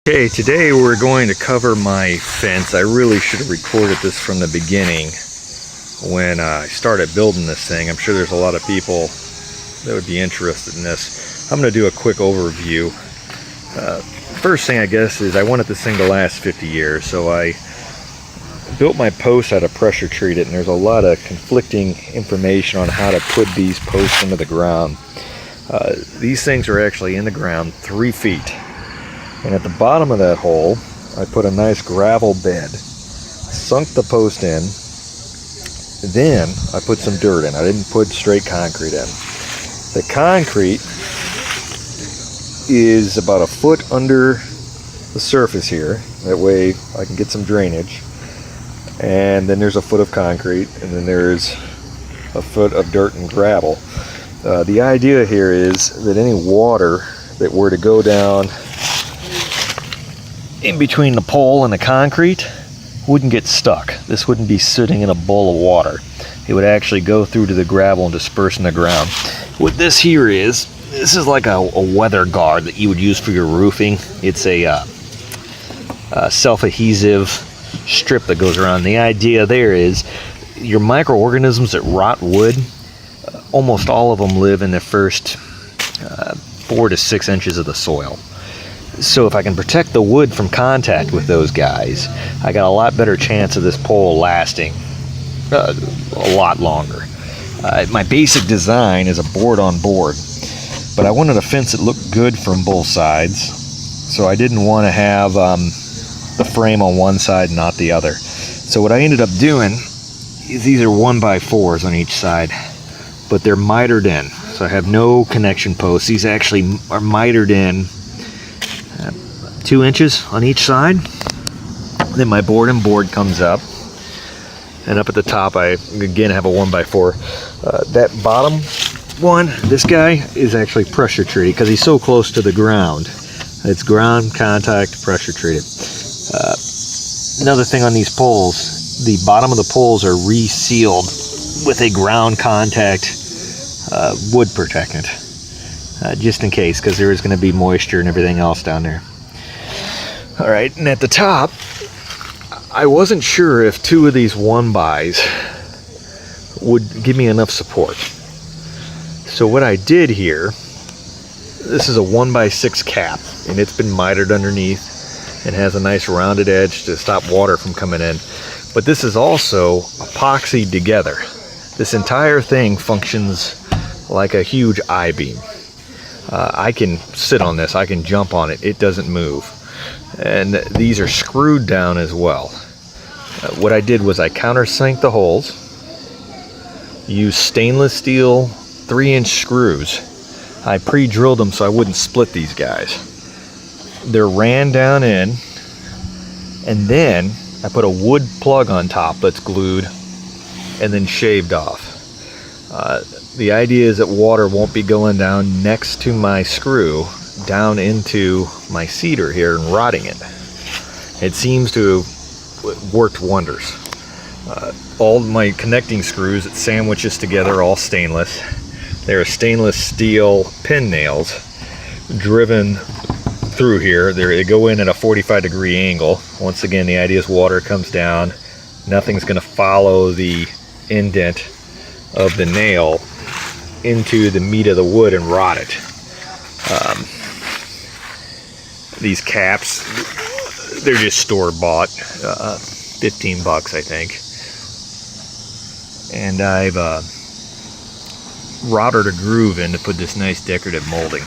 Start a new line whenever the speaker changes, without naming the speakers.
Okay, today we're going to cover my fence. I really should have recorded this from the beginning when I started building this thing. I'm sure there's a lot of people that would be interested in this. I'm going to do a quick overview. First thing I guess is I wanted this thing to last 50 years, so I built my posts how to pressure treat it, and there's a lot of conflicting information on how to put these posts into the ground. These things are actually in the ground 3 feet. And at the bottom of that hole, I put a nice gravel bed, sunk the post in, then I put some dirt in. I didn't put straight concrete in. The concrete is about a foot under the surface here. That way I can get some drainage. And then there's a foot of concrete, and then there's a foot of dirt and gravel. The idea here is that any water that were to go down in between the pole and the concrete wouldn't get stuck. This wouldn't be sitting in a bowl of water. It would actually go through to the gravel and disperse in the ground. What this here is, this is like a weather guard that you would use for your roofing. It's a self-adhesive strip that goes around. The idea there is your microorganisms that rot wood, almost all of them live in the first 4 to 6 inches of the soil. So if I can protect the wood from contact with those guys, I got a lot better chance of this pole lasting a lot longer. My basic design is a board on board, but I wanted a fence that looked good from both sides, so I didn't want to have the frame on one side, not the other. So what I ended up doing is these are 1x4s on each side, but they're mitered in, so I have no connection posts. These actually are mitered in 2 inches on each side. Then my board and board comes up, and up at the top I again have a 1x4. That bottom one, this guy, is actually pressure treated because he's so close to the ground. It's ground contact pressure treated. Another thing on these poles, the bottom of the poles are resealed with a ground contact wood protectant, just in case, because there is going to be moisture and everything else down there. All right, and at the top, I wasn't sure if 2 of these 1x's would give me enough support. So what I did here, this is a 1x6 cap, and it's been mitered underneath and has a nice rounded edge to stop water from coming in. But this is also epoxied together. This entire thing functions like a huge I-beam. I can sit on this, I can jump on it, it doesn't move. And these are screwed down as well. What I did was I countersank the holes, used stainless steel 3-inch screws. I pre-drilled them so I wouldn't split these guys. They're ran down in, and then I put a wood plug on top that's glued and then shaved off. The idea is that water won't be going down next to my screw down into my cedar here and rotting it. It seems to have worked wonders. All my connecting screws, it sandwiches together, all stainless. They're stainless steel pin nails driven through here. They go in at a 45-degree angle. Once again, the idea is water comes down, nothing's going to follow the indent of the nail into the meat of the wood and rot it. These caps, they're just store-bought, 15 bucks I think. And I've routed a groove in to put this nice decorative molding.